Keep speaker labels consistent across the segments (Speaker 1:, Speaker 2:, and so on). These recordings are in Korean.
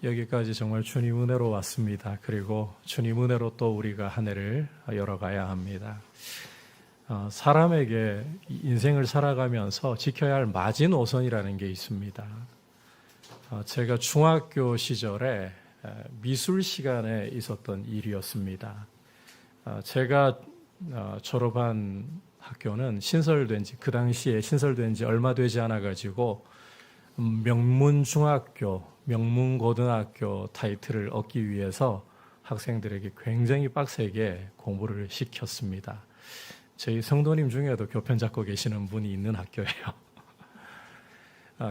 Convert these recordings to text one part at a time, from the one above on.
Speaker 1: 여기까지 정말 주님 은혜로 왔습니다. 그리고 주님 은혜로 또 우리가 한 해를 열어가야 합니다. 사람에게 인생을 살아가면서 지켜야 할 마지노선이라는 게 있습니다. 제가 중학교 시절에 미술 시간에 있었던 일이었습니다. 제가 졸업한 학교는 그 당시에 신설된 지 얼마 되지 않아 가지고 명문중학교, 명문고등학교 타이틀을 얻기 위해서 학생들에게 굉장히 빡세게 공부를 시켰습니다. 저희 성도님 중에도 교편 잡고 계시는 분이 있는 학교예요.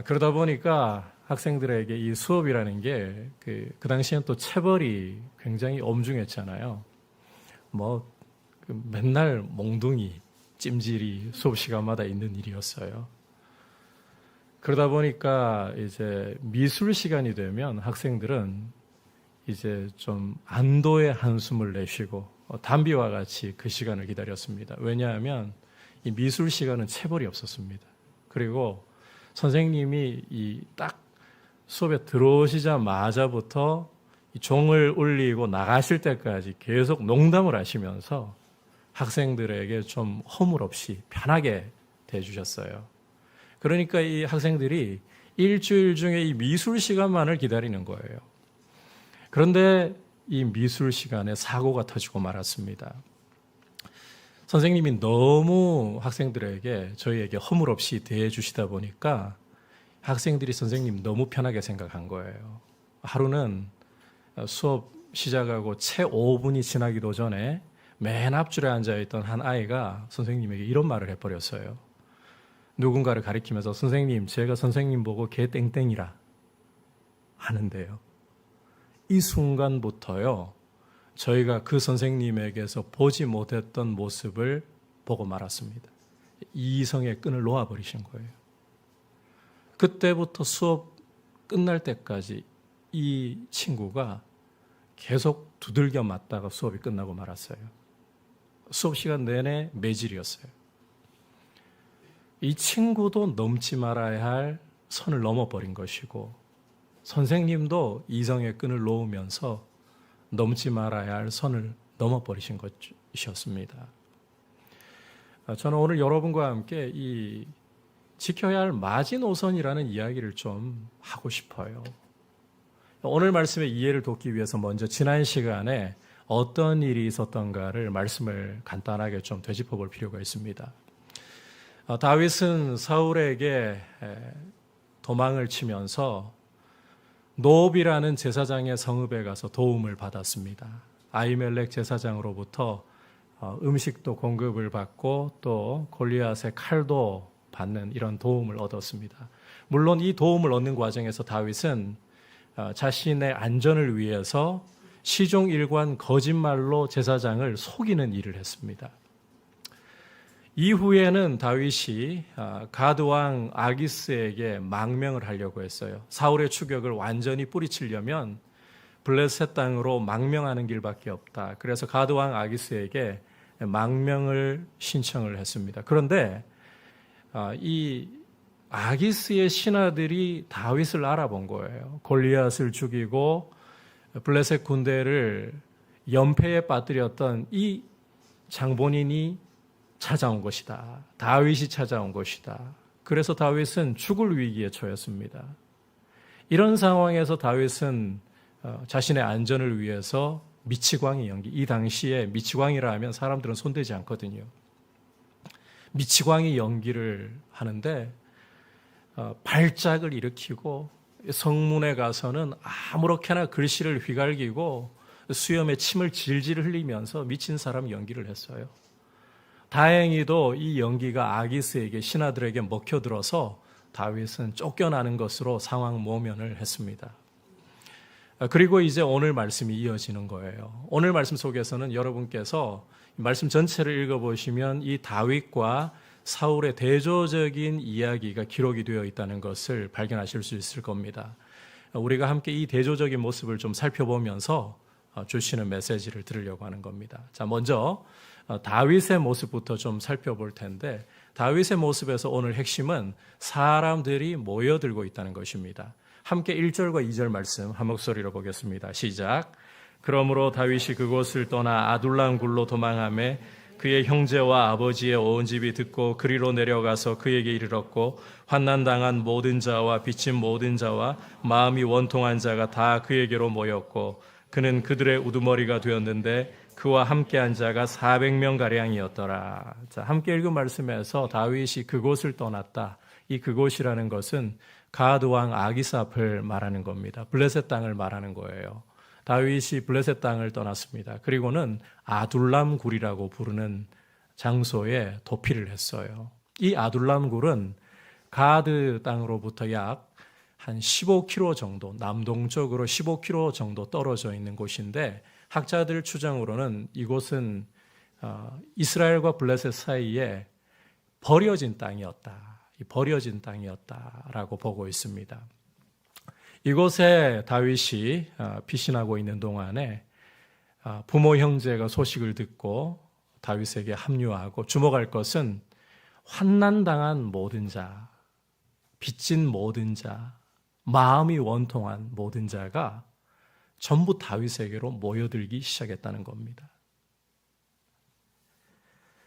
Speaker 1: 그러다 보니까 학생들에게 이 수업이라는 게 그 당시엔 또 체벌이 굉장히 엄중했잖아요. 맨날 몽둥이, 찜질이 수업 시간마다 있는 일이었어요. 그러다 보니까 이제 미술 시간이 되면 학생들은 이제 좀 안도의 한숨을 내쉬고 담비와 같이 그 시간을 기다렸습니다. 왜냐하면 이 미술 시간은 체벌이 없었습니다. 그리고 선생님이 딱 수업에 들어오시자마자부터 이 종을 울리고 나가실 때까지 계속 농담을 하시면서 학생들에게 좀 허물 없이 편하게 대해주셨어요. 그러니까 이 학생들이 일주일 중에 이 미술 시간만을 기다리는 거예요. 그런데 이 미술 시간에 사고가 터지고 말았습니다. 선생님이 너무 학생들에게 저희에게 허물 없이 대해주시다 보니까 학생들이 선생님 너무 편하게 생각한 거예요. 하루는 수업 시작하고 채 5분이 지나기도 전에 맨 앞줄에 앉아있던 한 아이가 선생님에게 이런 말을 해버렸어요. 누군가를 가리키면서 선생님, 제가 선생님 보고 걔 땡땡이라 하는데요. 이 순간부터요, 저희가 그 선생님에게서 보지 못했던 모습을 보고 말았습니다. 이성의 끈을 놓아버리신 거예요. 그때부터 수업 끝날 때까지 이 친구가 계속 두들겨 맞다가 수업이 끝나고 말았어요. 수업 시간 내내 매질이었어요. 이 친구도 넘지 말아야 할 선을 넘어버린 것이고 선생님도 이성의 끈을 놓으면서 넘지 말아야 할 선을 넘어버리신 것이었습니다. 저는 오늘 여러분과 함께 이 지켜야 할 마지노선이라는 이야기를 좀 하고 싶어요. 오늘 말씀의 이해를 돕기 위해서 먼저 지난 시간에 어떤 일이 있었던가를 말씀을 간단하게 좀 되짚어 볼 필요가 있습니다. 다윗은 사울에게 도망을 치면서 노업이라는 제사장의 성읍에 가서 도움을 받았습니다. 아히멜렉 제사장으로부터 음식도 공급을 받고 또 골리앗의 칼도 받는 이런 도움을 얻었습니다. 물론 이 도움을 얻는 과정에서 다윗은 자신의 안전을 위해서 시종 일관 거짓말로 제사장을 속이는 일을 했습니다. 이후에는 다윗이 가드왕 아기스에게 망명을 하려고 했어요. 사울의 추격을 완전히 뿌리치려면 블레셋 땅으로 망명하는 길밖에 없다. 그래서 가드왕 아기스에게 망명을 신청을 했습니다. 그런데 이 아기스의 신하들이 다윗을 알아본 거예요. 골리앗을 죽이고 블레셋 군대를 연패에 빠뜨렸던 이 장본인이 찾아온 것이다. 다윗이 찾아온 것이다. 그래서 다윗은 죽을 위기에 처했습니다. 이런 상황에서 다윗은 자신의 안전을 위해서 미치광이 연기, 이 당시에 미치광이라 하면 사람들은 손대지 않거든요. 미치광이 연기를 하는데 발작을 일으키고 성문에 가서는 아무렇게나 글씨를 휘갈기고 수염에 침을 질질 흘리면서 미친 사람 연기를 했어요. 다행히도 이 연기가 아기스에게 신하들에게 먹혀들어서 다윗은 쫓겨나는 것으로 상황 모면을 했습니다. 그리고 이제 오늘 말씀이 이어지는 거예요. 오늘 말씀 속에서는 여러분께서 말씀 전체를 읽어보시면 이 다윗과 사울의 대조적인 이야기가 기록이 되어 있다는 것을 발견하실 수 있을 겁니다. 우리가 함께 이 대조적인 모습을 좀 살펴보면서 주시는 메시지를 들으려고 하는 겁니다. 자, 먼저 다윗의 모습부터 좀 살펴볼 텐데, 다윗의 모습에서 오늘 핵심은 사람들이 모여들고 있다는 것입니다. 함께 1절과 2절 말씀 한 목소리로 보겠습니다. 시작. 그러므로 다윗이 그곳을 떠나 아둘람 굴로 도망하매 그의 형제와 아버지의 온 집이 듣고 그리로 내려가서 그에게 이르렀고 환난당한 모든 자와 빚진 모든 자와 마음이 원통한 자가 다 그에게로 모였고 그는 그들의 우두머리가 되었는데 그와 함께한 자가 400명가량이었더라. 자, 함께 읽은 말씀에서 다윗이 그곳을 떠났다. 이 그곳이라는 것은 가드 왕 아기스 앞을 말하는 겁니다. 블레셋 땅을 말하는 거예요. 다윗이 블레셋 땅을 떠났습니다. 그리고는 아둘람 굴이라고 부르는 장소에 도피를 했어요. 이 아둘람 굴은 가드 땅으로부터 약 한 15km 정도, 남동쪽으로 15km 정도 떨어져 있는 곳인데 학자들 추정으로는 이곳은 이스라엘과 블레셋 사이에 버려진 땅이었다. 버려진 땅이었다라고 보고 있습니다. 이곳에 다윗이 피신하고 있는 동안에 부모 형제가 소식을 듣고 다윗에게 합류하고 주목할 것은 환난당한 모든 자, 빚진 모든 자, 마음이 원통한 모든 자가 전부 다윗에게로 모여들기 시작했다는 겁니다.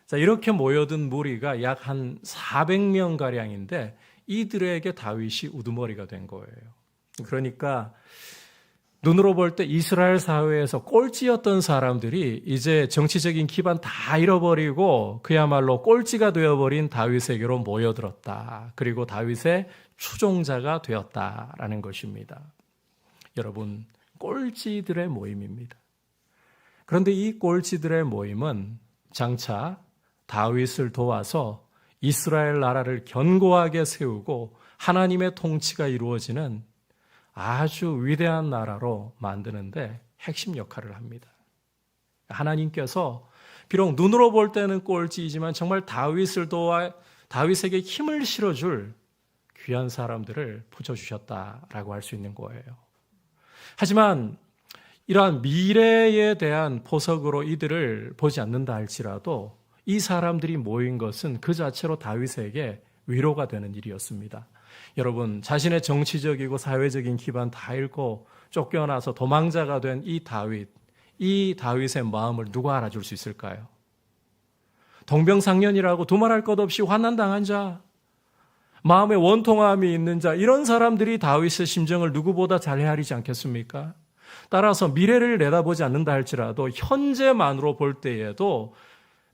Speaker 1: 자, 이렇게 모여든 무리가 약 한 400명가량인데 이들에게 다윗이 우두머리가 된 거예요. 그러니까 눈으로 볼 때 이스라엘 사회에서 꼴찌였던 사람들이 이제 정치적인 기반 다 잃어버리고 그야말로 꼴찌가 되어버린 다윗에게로 모여들었다. 그리고 다윗의 추종자가 되었다라는 것입니다. 여러분, 꼴찌들의 모임입니다. 그런데 이 꼴찌들의 모임은 장차 다윗을 도와서 이스라엘 나라를 견고하게 세우고 하나님의 통치가 이루어지는 아주 위대한 나라로 만드는데 핵심 역할을 합니다. 하나님께서 비록 눈으로 볼 때는 꼴찌이지만 정말 다윗을 도와 다윗에게 힘을 실어줄 귀한 사람들을 붙여주셨다라고 할 수 있는 거예요. 하지만 이러한 미래에 대한 포석으로 이들을 보지 않는다 할지라도 이 사람들이 모인 것은 그 자체로 다윗에게 위로가 되는 일이었습니다. 여러분, 자신의 정치적이고 사회적인 기반 다 잃고 쫓겨나서 도망자가 된 이 다윗의 마음을 누가 알아줄 수 있을까요? 동병상련이라고 두말할 것 없이 환난당한 자, 마음에 원통함이 있는 자, 이런 사람들이 다윗의 심정을 누구보다 잘 헤아리지 않겠습니까? 따라서 미래를 내다보지 않는다 할지라도 현재만으로 볼 때에도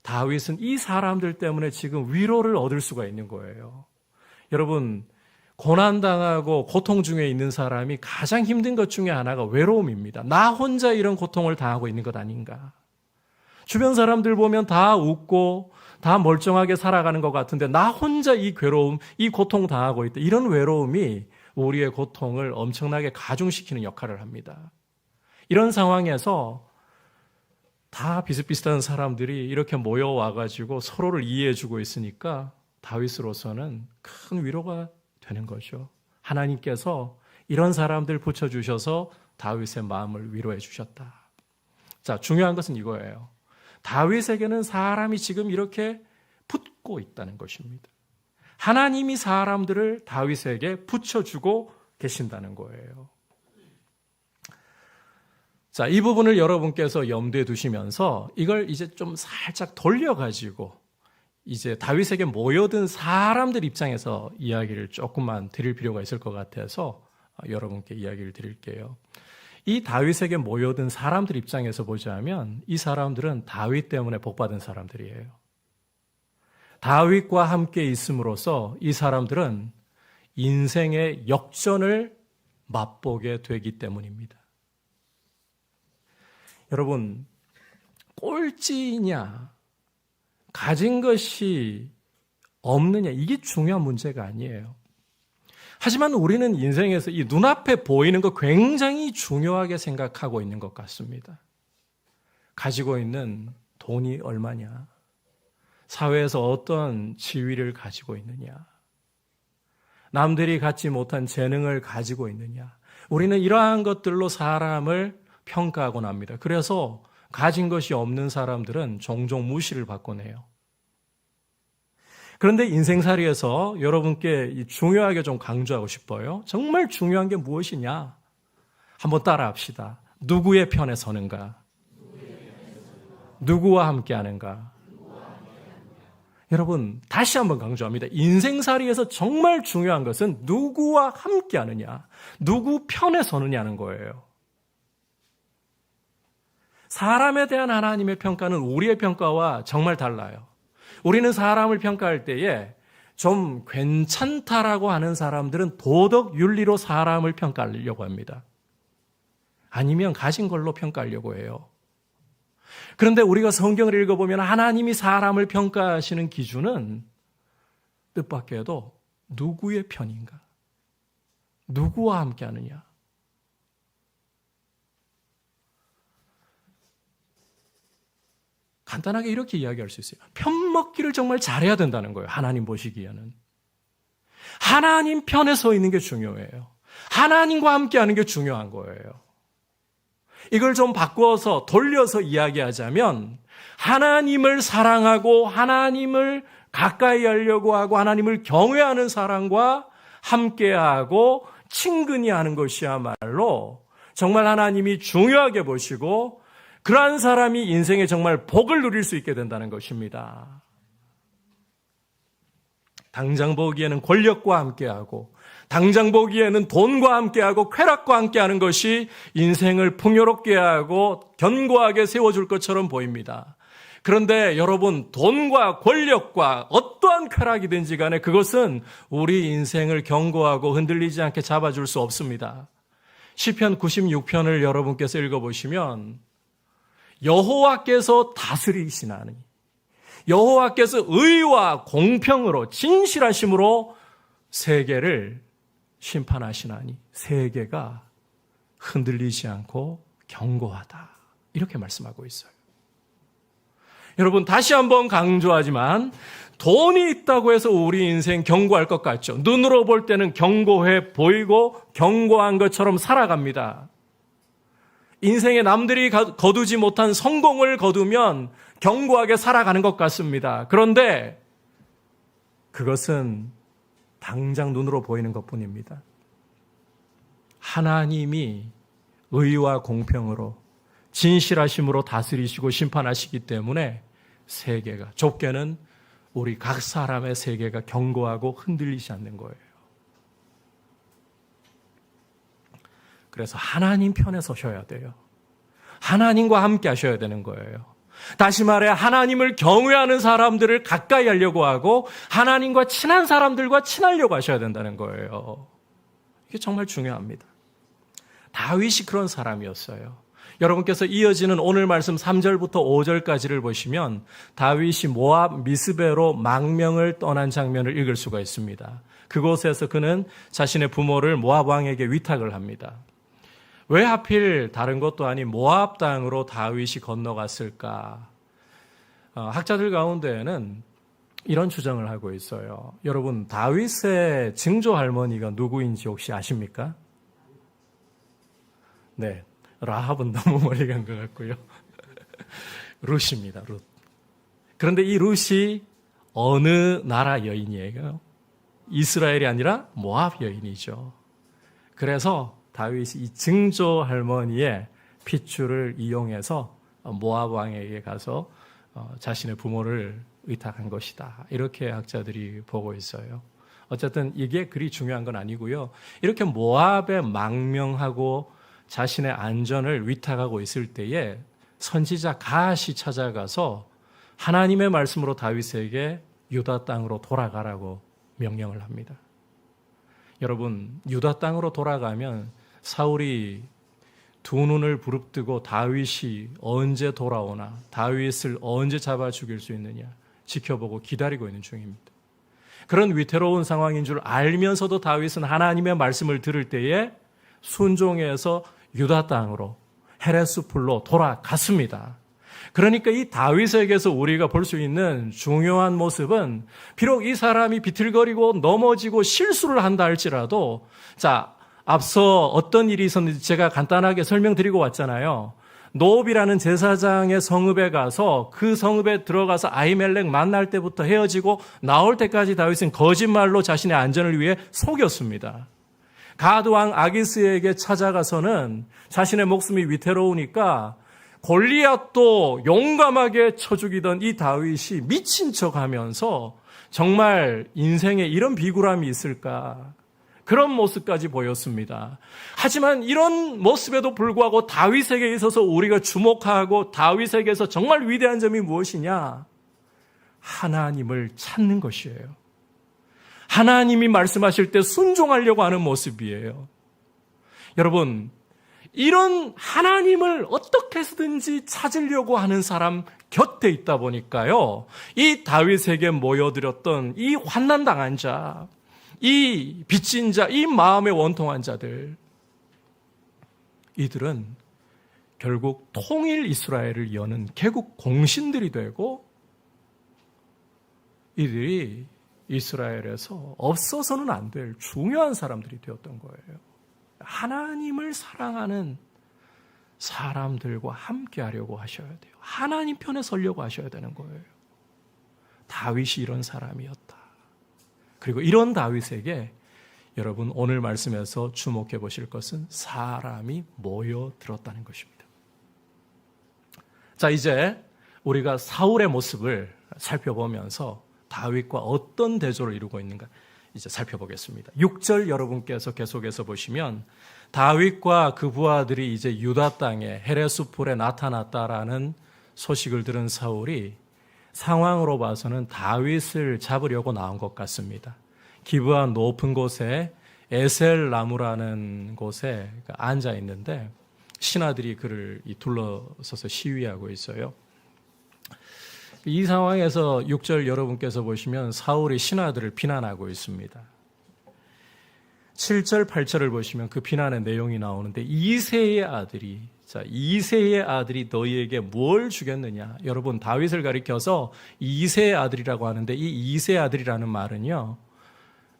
Speaker 1: 다윗은 이 사람들 때문에 지금 위로를 얻을 수가 있는 거예요. 여러분, 고난당하고 고통 중에 있는 사람이 가장 힘든 것 중에 하나가 외로움입니다. 나 혼자 이런 고통을 당하고 있는 것 아닌가. 주변 사람들 보면 다 웃고 다 멀쩡하게 살아가는 것 같은데 나 혼자 이 괴로움, 이 고통 당하고 있다. 이런 외로움이 우리의 고통을 엄청나게 가중시키는 역할을 합니다. 이런 상황에서 다 비슷비슷한 사람들이 이렇게 모여와가지고 서로를 이해해주고 있으니까 다윗으로서는 큰 위로가 되는 거죠. 하나님께서 이런 사람들 붙여주셔서 다윗의 마음을 위로해 주셨다. 자, 중요한 것은 이거예요. 다윗에게는 사람이 지금 이렇게 붙고 있다는 것입니다. 하나님이 사람들을 다윗에게 붙여주고 계신다는 거예요. 자, 이 부분을 여러분께서 염두에 두시면서 이걸 이제 좀 살짝 돌려가지고 이제 다윗에게 모여든 사람들 입장에서 이야기를 조금만 드릴 필요가 있을 것 같아서 여러분께 이야기를 드릴게요. 이 다윗에게 모여든 사람들 입장에서 보자면 이 사람들은 다윗 때문에 복받은 사람들이에요. 다윗과 함께 있음으로써 이 사람들은 인생의 역전을 맛보게 되기 때문입니다. 여러분, 꼴찌냐, 가진 것이 없느냐, 이게 중요한 문제가 아니에요. 하지만 우리는 인생에서 이 눈앞에 보이는 거 굉장히 중요하게 생각하고 있는 것 같습니다. 가지고 있는 돈이 얼마냐, 사회에서 어떤 지위를 가지고 있느냐, 남들이 갖지 못한 재능을 가지고 있느냐, 우리는 이러한 것들로 사람을 평가하곤 합니다. 그래서 가진 것이 없는 사람들은 종종 무시를 받곤 해요. 그런데 인생살이에서 여러분께 중요하게 좀 강조하고 싶어요. 정말 중요한 게 무엇이냐? 한번 따라합시다. 누구의 편에 서는가? 누구와 함께 하는가? 여러분, 다시 한번 강조합니다. 인생살이에서 정말 중요한 것은 누구와 함께 하느냐, 누구 편에 서느냐는 거예요. 사람에 대한 하나님의 평가는 우리의 평가와 정말 달라요. 우리는 사람을 평가할 때에 좀 괜찮다라고 하는 사람들은 도덕 윤리로 사람을 평가하려고 합니다. 아니면 가진 걸로 평가하려고 해요. 그런데 우리가 성경을 읽어보면 하나님이 사람을 평가하시는 기준은 뜻밖에도 누구의 편인가? 누구와 함께 하느냐? 간단하게 이렇게 이야기할 수 있어요. 편먹기를 정말 잘해야 된다는 거예요. 하나님 보시기에는. 하나님 편에 서 있는 게 중요해요. 하나님과 함께 하는 게 중요한 거예요. 이걸 좀 바꿔서 돌려서 이야기하자면 하나님을 사랑하고 하나님을 가까이 하려고 하고 하나님을 경외하는 사람과 함께하고 친근히 하는 것이야말로 정말 하나님이 중요하게 보시고 그러한 사람이 인생에 정말 복을 누릴 수 있게 된다는 것입니다. 당장 보기에는 권력과 함께하고 당장 보기에는 돈과 함께하고 쾌락과 함께하는 것이 인생을 풍요롭게 하고 견고하게 세워줄 것처럼 보입니다. 그런데 여러분, 돈과 권력과 어떠한 쾌락이든지 간에 그것은 우리 인생을 견고하고 흔들리지 않게 잡아줄 수 없습니다. 시편 96편을 여러분께서 읽어보시면 여호와께서 다스리시나니 여호와께서 의와 공평으로 진실하심으로 세계를 심판하시나니 세계가 흔들리지 않고 견고하다. 이렇게 말씀하고 있어요. 여러분, 다시 한번 강조하지만 돈이 있다고 해서 우리 인생 견고할 것 같죠? 눈으로 볼 때는 견고해 보이고 견고한 것처럼 살아갑니다. 인생에 남들이 거두지 못한 성공을 거두면 견고하게 살아가는 것 같습니다. 그런데 그것은 당장 눈으로 보이는 것뿐입니다. 하나님이 의와 공평으로 진실하심으로 다스리시고 심판하시기 때문에 세계가, 좁게는 우리 각 사람의 세계가 견고하고 흔들리지 않는 거예요. 그래서 하나님 편에 서셔야 돼요. 하나님과 함께 하셔야 되는 거예요. 다시 말해 하나님을 경외하는 사람들을 가까이 하려고 하고 하나님과 친한 사람들과 친하려고 하셔야 된다는 거예요. 이게 정말 중요합니다. 다윗이 그런 사람이었어요. 여러분께서 이어지는 오늘 말씀 3절부터 5절까지를 보시면 다윗이 모압 미스베로 망명을 떠난 장면을 읽을 수가 있습니다. 그곳에서 그는 자신의 부모를 모압 왕에게 위탁을 합니다. 왜 하필 다른 것도 아닌 모압 땅으로 다윗이 건너갔을까? 학자들 가운데에는 이런 추정을 하고 있어요. 여러분, 다윗의 증조 할머니가 누구인지 혹시 아십니까? 네, 라합은 너무 멀리 간 것 같고요. 룻입니다, 룻. 그런데 이 룻이 어느 나라 여인이에요? 이스라엘이 아니라 모압 여인이죠. 그래서 다윗이 이 증조 할머니의 핏줄을 이용해서 모압 왕에게 가서 자신의 부모를 의탁한 것이다. 이렇게 학자들이 보고 있어요. 어쨌든 이게 그리 중요한 건 아니고요. 이렇게 모압에 망명하고 자신의 안전을 위탁하고 있을 때에 선지자 갓이 찾아가서 하나님의 말씀으로 다윗에게 유다 땅으로 돌아가라고 명령을 합니다. 여러분, 유다 땅으로 돌아가면 사울이 두 눈을 부릅뜨고 다윗이 언제 돌아오나, 다윗을 언제 잡아 죽일 수 있느냐 지켜보고 기다리고 있는 중입니다. 그런 위태로운 상황인 줄 알면서도 다윗은 하나님의 말씀을 들을 때에 순종해서 유다 땅으로 헤레스풀로 돌아갔습니다. 그러니까 이 다윗에게서 우리가 볼 수 있는 중요한 모습은 비록 이 사람이 비틀거리고 넘어지고 실수를 한다 할지라도, 자, 앞서 어떤 일이 있었는지 제가 간단하게 설명드리고 왔잖아요. 노업이라는 제사장의 성읍에 가서 그 성읍에 들어가서 아히멜렉 만날 때부터 헤어지고 나올 때까지 다윗은 거짓말로 자신의 안전을 위해 속였습니다. 가드 왕 아기스에게 찾아가서는 자신의 목숨이 위태로우니까 골리앗도 용감하게 쳐 죽이던 이 다윗이 미친 척하면서 정말 인생에 이런 비굴함이 있을까? 그런 모습까지 보였습니다. 하지만 이런 모습에도 불구하고 다윗에게 있어서 우리가 주목하고 다윗에게서 정말 위대한 점이 무엇이냐? 하나님을 찾는 것이에요. 하나님이 말씀하실 때 순종하려고 하는 모습이에요. 여러분, 이런 하나님을 어떻게 해서든지 찾으려고 하는 사람 곁에 있다 보니까요, 이 다윗에게 모여들었던 이 환난당한 자, 이 빚진 자, 이 마음에 원통한 자들, 이들은 결국 통일 이스라엘을 여는 개국 공신들이 되고 이들이 이스라엘에서 없어서는 안 될 중요한 사람들이 되었던 거예요. 하나님을 사랑하는 사람들과 함께 하려고 하셔야 돼요. 하나님 편에 서려고 하셔야 되는 거예요. 다윗이 이런 사람이었다. 그리고 이런 다윗에게 여러분 오늘 말씀에서 주목해 보실 것은 사람이 모여들었다는 것입니다. 자, 이제 우리가 사울의 모습을 살펴보면서 다윗과 어떤 대조를 이루고 있는가 이제 살펴보겠습니다. 6절 여러분께서 계속해서 보시면 다윗과 그 부하들이 이제 유다 땅에 헤레스풀에 나타났다라는 소식을 들은 사울이 상황으로 봐서는 다윗을 잡으려고 나온 것 같습니다. 기브아 높은 곳에 에셀 나무라는 곳에 앉아 있는데 신하들이 그를 둘러서서 시위하고 있어요. 이 상황에서 6절 여러분께서 보시면 사울이 신하들을 비난하고 있습니다. 7절, 8절을 보시면 그 비난의 내용이 나오는데 이새의 아들이 너희에게 뭘 주겠느냐? 여러분 다윗을 가리켜서 이새의 아들이라고 하는데 이 이새의 아들이라는 말은요,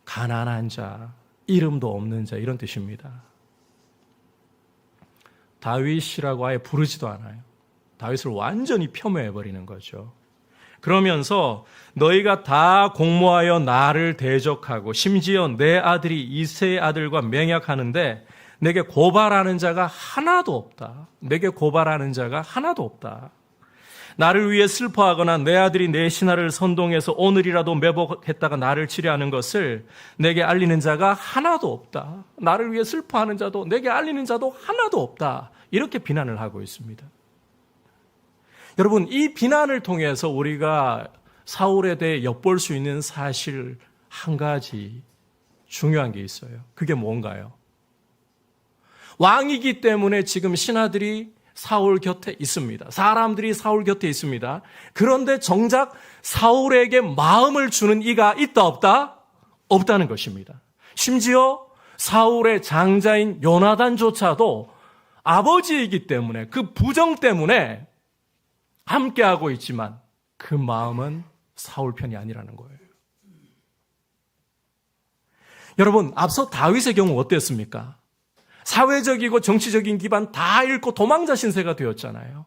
Speaker 1: 가난한 자, 이름도 없는 자 이런 뜻입니다. 다윗이라고 아예 부르지도 않아요. 다윗을 완전히 폄훼해버리는 거죠. 그러면서 너희가 다 공모하여 나를 대적하고 심지어 내 아들이 이새의 아들과 맹약하는데 내게 고발하는 자가 하나도 없다. 내게 고발하는 자가 하나도 없다. 나를 위해 슬퍼하거나 내 아들이 내 신하를 선동해서 오늘이라도 매복했다가 나를 치려하는 것을 내게 알리는 자가 하나도 없다. 나를 위해 슬퍼하는 자도 내게 알리는 자도 하나도 없다. 이렇게 비난을 하고 있습니다. 여러분, 이 비난을 통해서 우리가 사울에 대해 엿볼 수 있는 사실 한 가지 중요한 게 있어요. 그게 뭔가요? 왕이기 때문에 지금 신하들이 사울 곁에 있습니다. 사람들이 사울 곁에 있습니다. 그런데 정작 사울에게 마음을 주는 이가 있다 없다? 없다는 것입니다. 심지어 사울의 장자인 요나단조차도 아버지이기 때문에 그 부정 때문에 함께하고 있지만 그 마음은 사울 편이 아니라는 거예요. 여러분, 앞서 다윗의 경우 어땠습니까? 사회적이고 정치적인 기반 다 잃고 도망자 신세가 되었잖아요.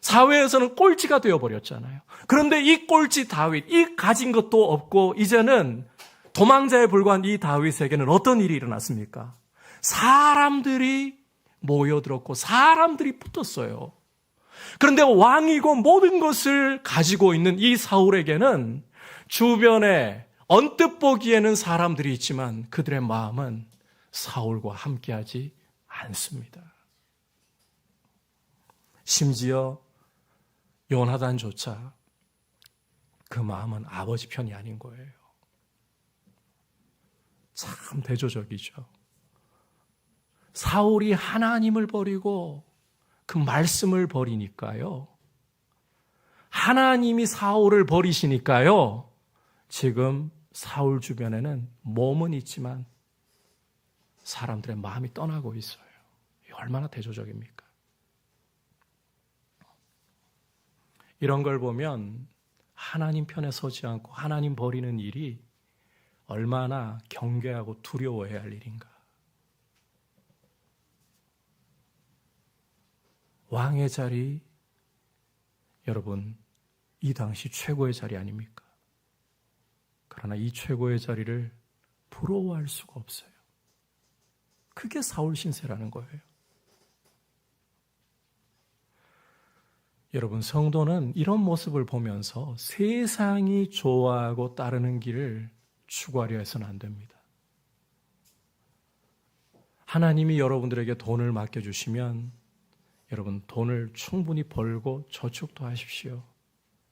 Speaker 1: 사회에서는 꼴찌가 되어버렸잖아요. 그런데 이 꼴찌 다윗, 이 가진 것도 없고 이제는 도망자에 불과한 이 다윗에게는 어떤 일이 일어났습니까? 사람들이 모여들었고 사람들이 붙었어요. 그런데 왕이고 모든 것을 가지고 있는 이 사울에게는 주변에 언뜻 보기에는 사람들이 있지만 그들의 마음은 사울과 함께하지 않습니다. 심지어 요나단조차 그 마음은 아버지 편이 아닌 거예요. 참 대조적이죠. 사울이 하나님을 버리고 그 말씀을 버리니까요. 하나님이 사울을 버리시니까요. 지금 사울 주변에는 몸은 있지만 사람들의 마음이 떠나고 있어요. 이게 얼마나 대조적입니까? 이런 걸 보면 하나님 편에 서지 않고 하나님 버리는 일이 얼마나 경계하고 두려워해야 할 일인가. 왕의 자리, 여러분, 이 당시 최고의 자리 아닙니까? 그러나 이 최고의 자리를 부러워할 수가 없어요. 그게 사울 신세라는 거예요. 여러분, 성도는 이런 모습을 보면서 세상이 좋아하고 따르는 길을 추구하려 해서는 안 됩니다. 하나님이 여러분들에게 돈을 맡겨주시면 여러분, 돈을 충분히 벌고 저축도 하십시오.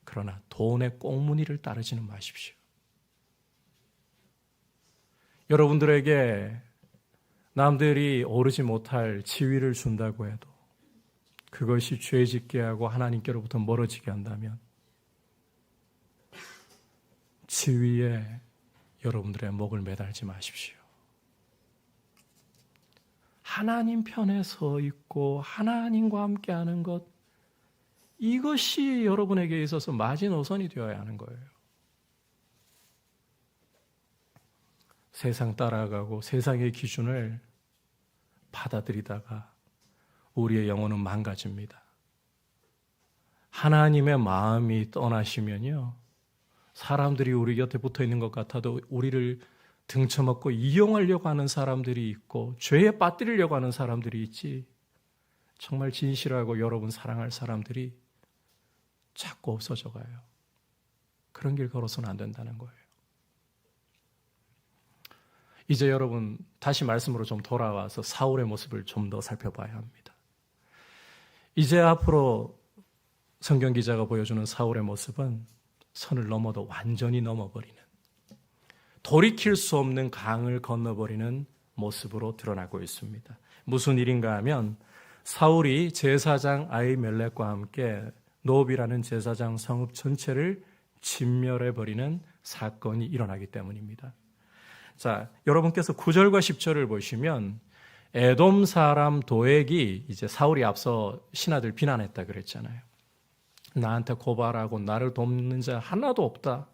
Speaker 1: 그러나 돈의 꽁무니를 따르지는 마십시오. 여러분들에게 남들이 오르지 못할 지위를 준다고 해도 그것이 죄 짓게 하고 하나님께로부터 멀어지게 한다면 지위에 여러분들의 목을 매달지 마십시오. 하나님 편에 서 있고 하나님과 함께하는 것, 이것이 여러분에게 있어서 마지노선이 되어야 하는 거예요. 세상 따라가고 세상의 기준을 받아들이다가 우리의 영혼은 망가집니다. 하나님의 마음이 떠나시면요, 사람들이 우리 곁에 붙어 있는 것 같아도 우리를 등쳐먹고 이용하려고 하는 사람들이 있고 죄에 빠뜨리려고 하는 사람들이 있지, 정말 진실하고 여러분 사랑할 사람들이 자꾸 없어져 가요. 그런 길 걸어서는 안 된다는 거예요. 이제 여러분 다시 말씀으로 좀 돌아와서 사울의 모습을 좀 더 살펴봐야 합니다. 이제 앞으로 성경 기자가 보여주는 사울의 모습은 선을 넘어도 완전히 넘어버리는, 돌이킬 수 없는 강을 건너버리는 모습으로 드러나고 있습니다. 무슨 일인가 하면 사울이 제사장 아히멜렉과 함께 노비라는 제사장 성읍 전체를 진멸해버리는 사건이 일어나기 때문입니다. 자, 여러분께서 9절과 10절을 보시면 에돔 사람 도액이 이제 사울이 앞서 신하들 비난했다 그랬잖아요. 나한테 고발하고 나를 돕는 자 하나도 없다.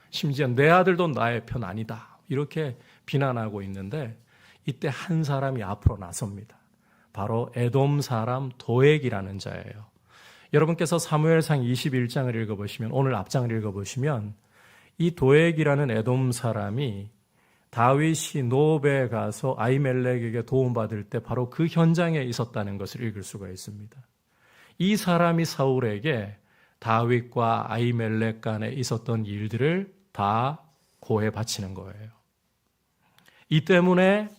Speaker 1: 심지어 내 아들도 나의 편 아니다. 이렇게 비난하고 있는데 이때 한 사람이 앞으로 나섭니다. 바로 에돔 사람 도액이라는 자예요. 여러분께서 사무엘상 21장을 읽어보시면, 오늘 앞장을 읽어보시면 이 도액이라는 에돔 사람이 다윗이 노베에 가서 아히멜렉에게 도움받을 때 바로 그 현장에 있었다는 것을 읽을 수가 있습니다. 이 사람이 사울에게 다윗과 아히멜렉 간에 있었던 일들을 다 고해 바치는 거예요. 이 때문에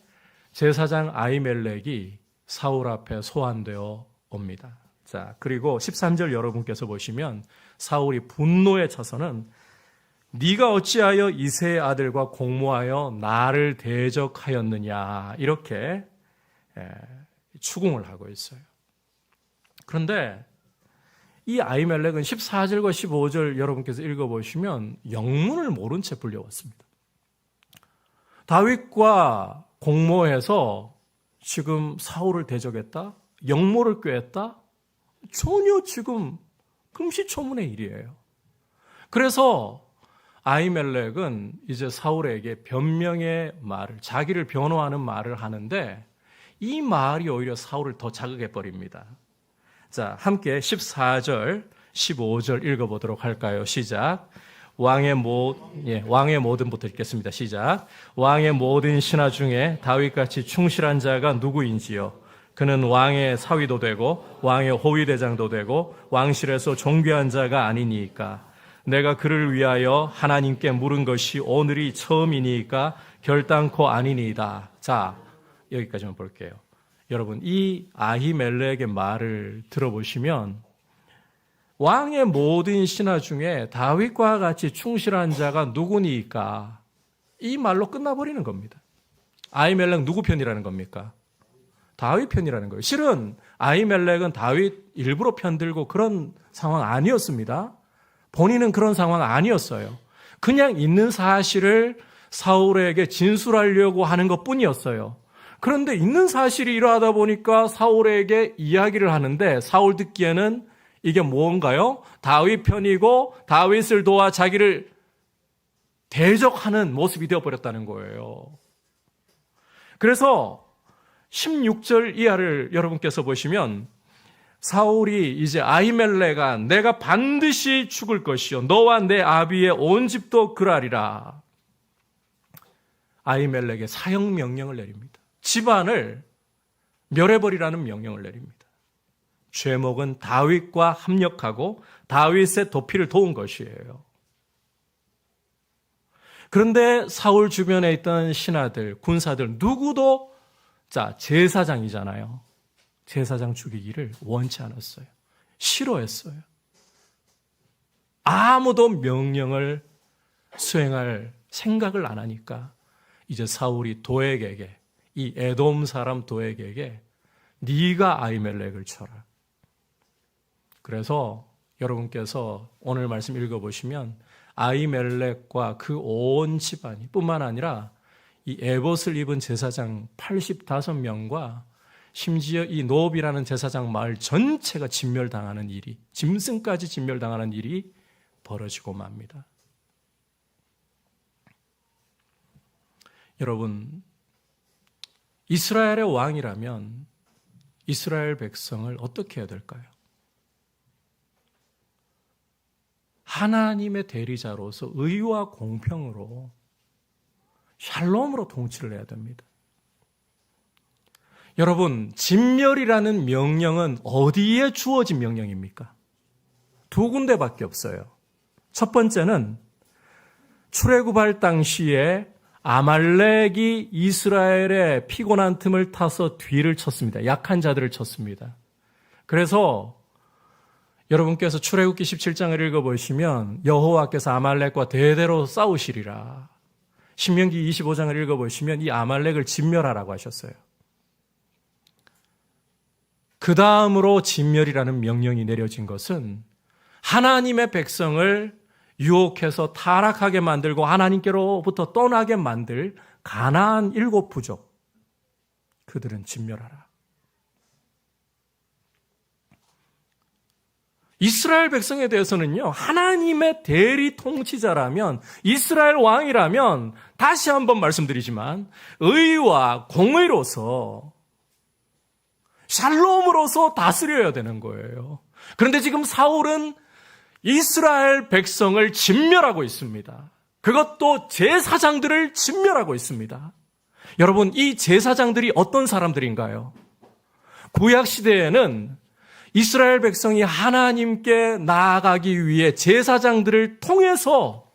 Speaker 1: 제사장 아히멜렉이 사울 앞에 소환되어 옵니다. 자, 그리고 13절 여러분께서 보시면 사울이 분노에 차서는 네가 어찌하여 이새의 아들과 공모하여 나를 대적하였느냐, 이렇게 추궁을 하고 있어요. 그런데 이 아히멜렉은 14절과 15절 여러분께서 읽어보시면 영문을 모른 채 불려왔습니다. 다윗과 공모해서 지금 사울을 대적했다? 영모를 꾀했다? 전혀 지금 금시초문의 일이에요. 그래서 아히멜렉은 이제 사울에게 변명의 말을, 자기를 변호하는 말을 하는데 이 말이 오히려 사울을 더 자극해버립니다. 자, 함께 14절, 15절 읽어보도록 할까요? 시작. 왕의 모든부터 읽겠습니다. 시작. 왕의 모든 신하 중에 다윗같이 충실한 자가 누구인지요? 그는 왕의 사위도 되고 왕의 호위대장도 되고 왕실에서 존귀한 자가 아니니까. 내가 그를 위하여 하나님께 물은 것이 오늘이 처음이니까 결단코 아니니이다. 자, 여기까지만 볼게요. 여러분, 이 아히멜렉의 말을 들어보시면 왕의 모든 신하 중에 다윗과 같이 충실한 자가 누구니까, 이 말로 끝나버리는 겁니다. 아히멜렉 누구 편이라는 겁니까? 다윗 편이라는 거예요. 실은 아히멜렉은 다윗 일부러 편들고 그런 상황 아니었습니다. 본인은 그런 상황 아니었어요. 그냥 있는 사실을 사울에게 진술하려고 하는 것뿐이었어요. 그런데 있는 사실이 이러하다 보니까 사울에게 이야기를 하는데 사울 듣기에는 이게 뭔가요? 다윗 편이고 다윗을 도와 자기를 대적하는 모습이 되어버렸다는 거예요. 그래서 16절 이하를 여러분께서 보시면 사울이 이제 아히멜레가 내가 반드시 죽을 것이요 너와 내 아비의 온 집도 그러하리라. 아히멜렉에 사형 명령을 내립니다. 집안을 멸해버리라는 명령을 내립니다. 죄목은 다윗과 합력하고 다윗의 도피를 도운 것이에요. 그런데 사울 주변에 있던 신하들, 군사들 누구도 제사장이잖아요. 제사장 죽이기를 원치 않았어요. 싫어했어요. 아무도 명령을 수행할 생각을 안 하니까 이제 사울이 도액에게, 이 에돔 사람 도액에게 네가 아히멜렉을 쳐라. 그래서 여러분께서 오늘 말씀 읽어보시면 아히멜렉과 그 온 집안이 뿐만 아니라 이 에봇을 입은 제사장 85명과 심지어 이 노업이라는 제사장 마을 전체가 진멸당하는 일이, 짐승까지 진멸당하는 일이 벌어지고 맙니다. 여러분, 이스라엘의 왕이라면 이스라엘 백성을 어떻게 해야 될까요? 하나님의 대리자로서 의와 공평으로 샬롬으로 통치를 해야 됩니다. 여러분, 진멸이라는 명령은 어디에 주어진 명령입니까? 두 군데밖에 없어요. 첫 번째는 출애굽할 당시에 아말렉이 이스라엘의 피곤한 틈을 타서 뒤를 쳤습니다. 약한 자들을 쳤습니다. 그래서 여러분께서 출애굽기 17장을 읽어보시면 여호와께서 아말렉과 대대로 싸우시리라. 신명기 25장을 읽어보시면 이 아말렉을 진멸하라고 하셨어요. 그 다음으로 진멸이라는 명령이 내려진 것은 하나님의 백성을 유혹해서 타락하게 만들고 하나님께로부터 떠나게 만들 가나안 7부족, 그들은 진멸하라. 이스라엘 백성에 대해서는요, 하나님의 대리 통치자라면, 이스라엘 왕이라면, 다시 한번 말씀드리지만 의와 공의로서 샬롬으로서 다스려야 되는 거예요. 그런데 지금 사울은 이스라엘 백성을 진멸하고 있습니다. 그것도 제사장들을 진멸하고 있습니다. 여러분, 이 제사장들이 어떤 사람들인가요? 구약 시대에는 이스라엘 백성이 하나님께 나아가기 위해 제사장들을 통해서,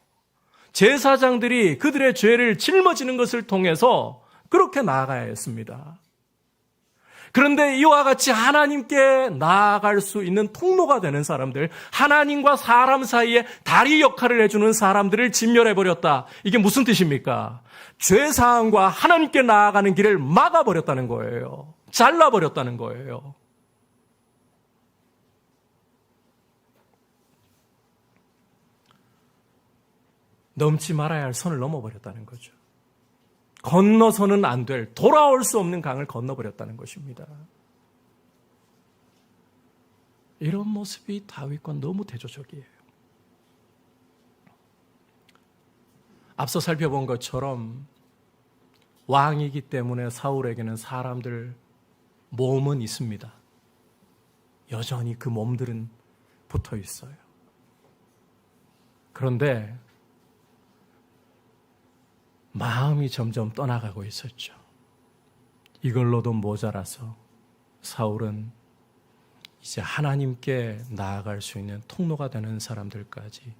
Speaker 1: 제사장들이 그들의 죄를 짊어지는 것을 통해서 그렇게 나아가야 했습니다. 그런데 이와 같이 하나님께 나아갈 수 있는 통로가 되는 사람들, 하나님과 사람 사이에 다리 역할을 해주는 사람들을 진멸해버렸다. 이게 무슨 뜻입니까? 죄사함과 하나님께 나아가는 길을 막아버렸다는 거예요. 잘라버렸다는 거예요. 넘지 말아야 할 선을 넘어버렸다는 거죠. 건너서는 안 될, 돌아올 수 없는 강을 건너버렸다는 것입니다. 이런 모습이 다윗과 너무 대조적이에요. 앞서 살펴본 것처럼 왕이기 때문에 사울에게는 사람들 몸은 있습니다. 여전히 그 몸들은 붙어 있어요. 그런데 마음이 점점 떠나가고 있었죠. 이걸로도 모자라서 사울은 이제 하나님께 나아갈 수 있는 통로가 되는 사람들까지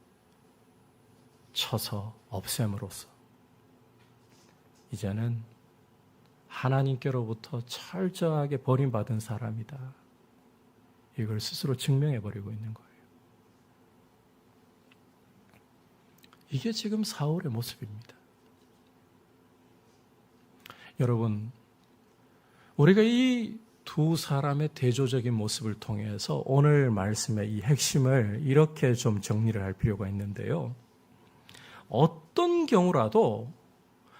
Speaker 1: 쳐서 없앰으로써 이제는 하나님께로부터 철저하게 버림받은 사람이다. 이걸 스스로 증명해버리고 있는 거예요. 이게 지금 사울의 모습입니다. 여러분, 우리가 이 두 사람의 대조적인 모습을 통해서 오늘 말씀의 이 핵심을 이렇게 좀 정리를 할 필요가 있는데요. 어떤 경우라도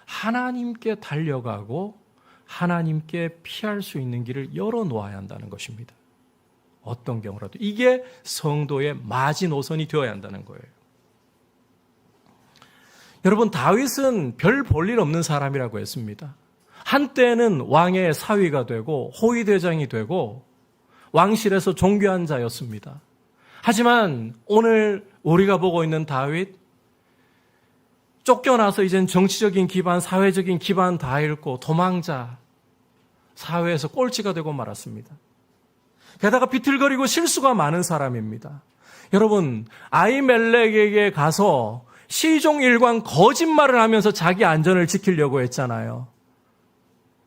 Speaker 1: 하나님께 달려가고 하나님께 피할 수 있는 길을 열어놓아야 한다는 것입니다. 어떤 경우라도. 이게 성도의 마지노선이 되어야 한다는 거예요. 여러분, 다윗은 별 볼 일 없는 사람이라고 했습니다. 한때는 왕의 사위가 되고 호위대장이 되고 왕실에서 존귀한 자였습니다. 하지만 오늘 우리가 보고 있는 다윗, 쫓겨나서 이젠 정치적인 기반, 사회적인 기반 다 잃고 도망자, 사회에서 꼴찌가 되고 말았습니다. 게다가 비틀거리고 실수가 많은 사람입니다. 여러분, 아히멜렉에게 가서 시종 일관 거짓말을 하면서 자기 안전을 지키려고 했잖아요.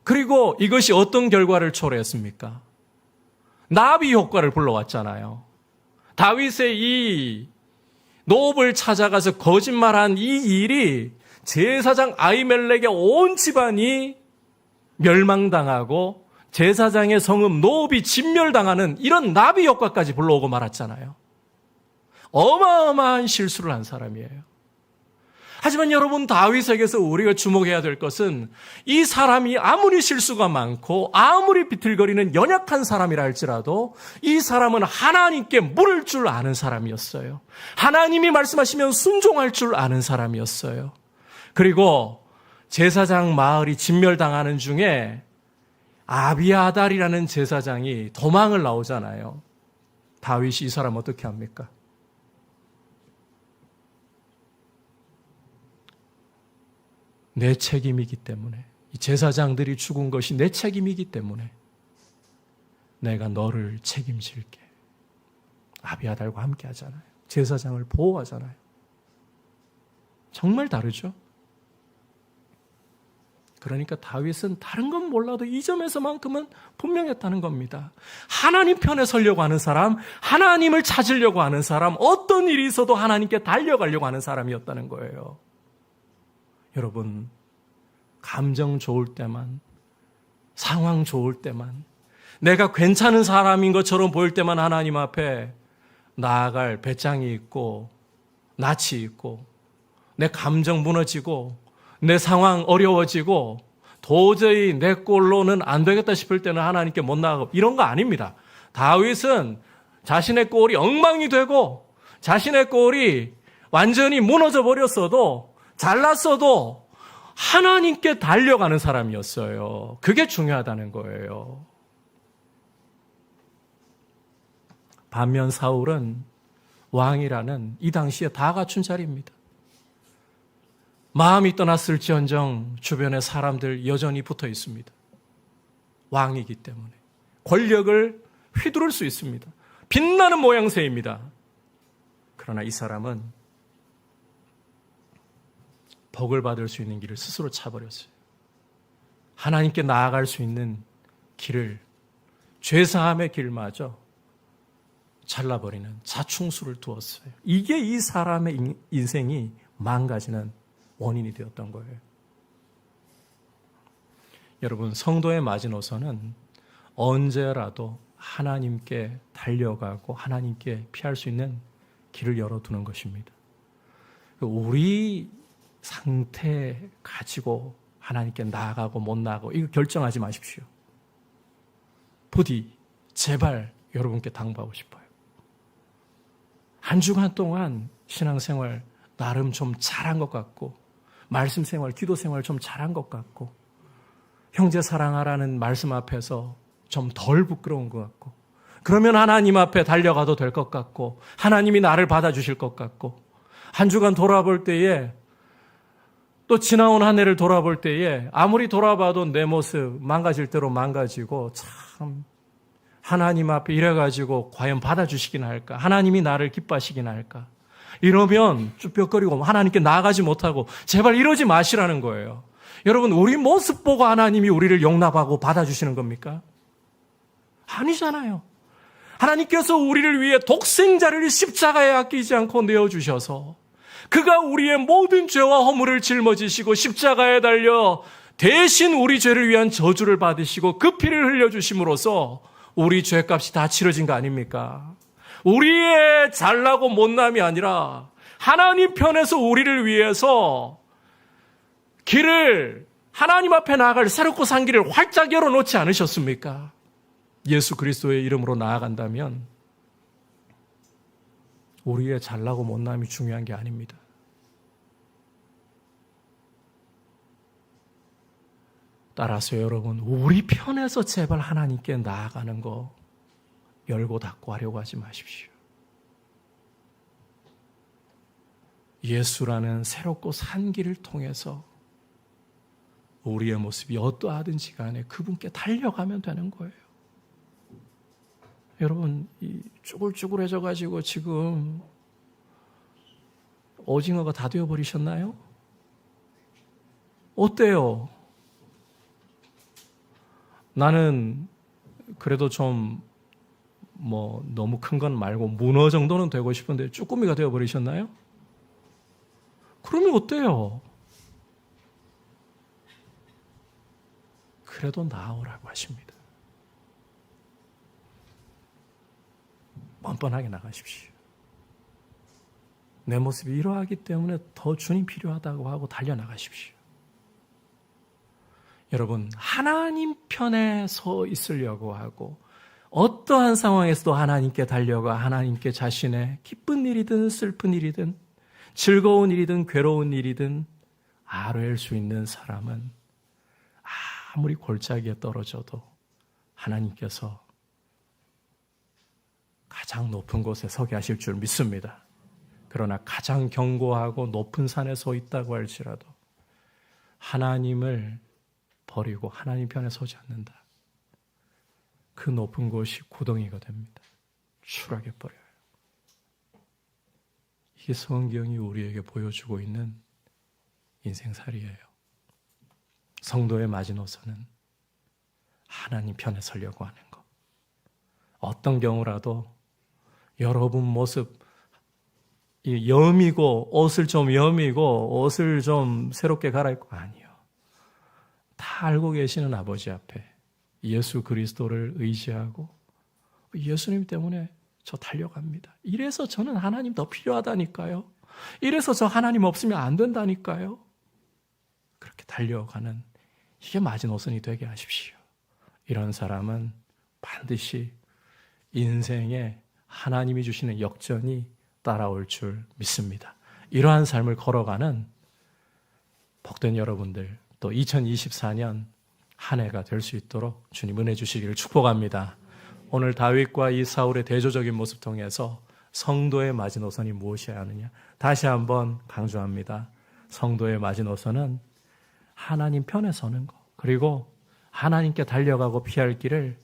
Speaker 1: 그리고 이것이 어떤 결과를 초래했습니까? 나비 효과를 불러왔잖아요. 다윗의 이 노업을 찾아가서 거짓말한 이 일이 제사장 아히멜렉의 온 집안이 멸망당하고 제사장의 성읍 노업이 진멸당하는 이런 나비 효과까지 불러오고 말았잖아요. 어마어마한 실수를 한 사람이에요. 하지만 여러분, 다윗에게서 우리가 주목해야 될 것은 이 사람이 아무리 실수가 많고 아무리 비틀거리는 연약한 사람이라 할지라도 이 사람은 하나님께 물을 줄 아는 사람이었어요. 하나님이 말씀하시면 순종할 줄 아는 사람이었어요. 그리고 제사장 마을이 진멸당하는 중에 아비아달이라는 제사장이 도망을 나오잖아요. 다윗이 이 사람 어떻게 합니까? 내 책임이기 때문에, 이 제사장들이 죽은 것이 내 책임이기 때문에 내가 너를 책임질게. 아비아달과 함께 하잖아요. 제사장을 보호하잖아요. 정말 다르죠? 그러니까 다윗은 다른 건 몰라도 이 점에서만큼은 분명했다는 겁니다. 하나님 편에 서려고 하는 사람, 하나님을 찾으려고 하는 사람, 어떤 일이 있어도 하나님께 달려가려고 하는 사람이었다는 거예요. 여러분, 감정 좋을 때만, 상황 좋을 때만, 내가 괜찮은 사람인 것처럼 보일 때만 하나님 앞에 나아갈 배짱이 있고 낯이 있고 내 감정 무너지고 내 상황 어려워지고 도저히 내 꼴로는 안 되겠다 싶을 때는 하나님께 못 나가고 이런 거 아닙니다. 다윗은 자신의 꼴이 엉망이 되고 자신의 꼴이 완전히 무너져 버렸어도 잘났어도 하나님께 달려가는 사람이었어요. 그게 중요하다는 거예요. 반면 사울은 왕이라는 이 당시에 다 갖춘 자리입니다. 마음이 떠났을지언정 주변에 사람들 여전히 붙어 있습니다. 왕이기 때문에 권력을 휘두를 수 있습니다. 빛나는 모양새입니다. 그러나 이 사람은 복을 받을 수 있는 길을 스스로 차버렸어요. 하나님께 나아갈 수 있는 길을, 죄사함의 길마저 잘라버리는 자충수를 두었어요. 이게 이 사람의 인생이 망가지는 원인이 되었던 거예요. 여러분, 성도의 마지노선은 언제라도 하나님께 달려가고 하나님께 피할 수 있는 길을 열어두는 것입니다. 우리 상태 가지고 하나님께 나아가고 못 나아가고 이거 결정하지 마십시오. 부디 제발 여러분께 당부하고 싶어요. 한 주간 동안 신앙생활 나름 좀 잘한 것 같고 말씀 생활, 기도 생활 좀 잘한 것 같고 형제 사랑하라는 말씀 앞에서 좀 덜 부끄러운 것 같고 그러면 하나님 앞에 달려가도 될 것 같고 하나님이 나를 받아주실 것 같고 한 주간 돌아볼 때에 또 지나온 한 해를 돌아볼 때에 아무리 돌아봐도 내 모습 망가질 대로 망가지고 참 하나님 앞에 이래가지고 과연 받아주시긴 할까? 하나님이 나를 기뻐하시긴 할까? 이러면 쭈뼛거리고 하나님께 나아가지 못하고 제발 이러지 마시라는 거예요. 여러분, 우리 모습 보고 하나님이 우리를 용납하고 받아주시는 겁니까? 아니잖아요. 하나님께서 우리를 위해 독생자를 십자가에 아끼지 않고 내어주셔서 그가 우리의 모든 죄와 허물을 짊어지시고 십자가에 달려 대신 우리 죄를 위한 저주를 받으시고 그 피를 흘려주심으로써 우리 죄값이 다 치러진 거 아닙니까? 우리의 잘나고 못남이 아니라 하나님 편에서 우리를 위해서 길을 하나님 앞에 나아갈 새롭고 산 길을 활짝 열어놓지 않으셨습니까? 예수 그리스도의 이름으로 나아간다면 우리의 잘나고 못남이 중요한 게 아닙니다. 따라서 여러분, 우리 편에서 제발 하나님께 나아가는 거 열고 닫고 하려고 하지 마십시오. 예수라는 새롭고 산 길을 통해서 우리의 모습이 어떠하든지 간에 그분께 달려가면 되는 거예요. 여러분, 이 쭈글쭈글해져 가지고 지금 오징어가 다 되어버리셨나요? 어때요? 나는 그래도 좀 너무 큰 건 말고 문어 정도는 되고 싶은데 쭈꾸미가 되어버리셨나요? 그러면 어때요? 그래도 나오라고 하십니다. 뻔뻔하게 나가십시오. 내 모습이 이러하기 때문에 더 주님 필요하다고 하고 달려나가십시오. 여러분, 하나님 편에 서 있으려고 하고 어떠한 상황에서도 하나님께 달려가 하나님께 자신의 기쁜 일이든 슬픈 일이든 즐거운 일이든 괴로운 일이든 아뢰일 수 있는 사람은 아무리 골짜기에 떨어져도 하나님께서 가장 높은 곳에 서게 하실 줄 믿습니다. 그러나 가장 견고하고 높은 산에 서 있다고 할지라도 하나님을 버리고 하나님 편에 서지 않는다. 그 높은 곳이 구덩이가 됩니다. 추락해 버려요. 이게 성경이 우리에게 보여주고 있는 인생살이에요. 성도의 마지노선은 하나님 편에 서려고 하는 것. 어떤 경우라도 여러분 모습 여미고 옷을 좀 여미고 옷을 좀 새롭게 갈아입고 아니요. 다 알고 계시는 아버지 앞에 예수 그리스도를 의지하고 예수님 때문에 저 달려갑니다. 이래서 저는 하나님 더 필요하다니까요. 이래서 저 하나님 없으면 안 된다니까요. 그렇게 달려가는 이게 마지노선이 되게 하십시오. 이런 사람은 반드시 인생에 하나님이 주시는 역전이 따라올 줄 믿습니다. 이러한 삶을 걸어가는 복된 여러분들, 또 2024년 한 해가 될 수 있도록 주님 은혜 주시기를 축복합니다. 오늘 다윗과 이 사울의 대조적인 모습 통해서 성도의 마지노선이 무엇이어야 하느냐 다시 한번 강조합니다. 성도의 마지노선은 하나님 편에 서는 것, 그리고 하나님께 달려가고 피할 길을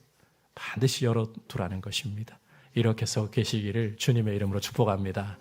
Speaker 1: 반드시 열어두라는 것입니다. 이렇게 서 계시기를 주님의 이름으로 축복합니다.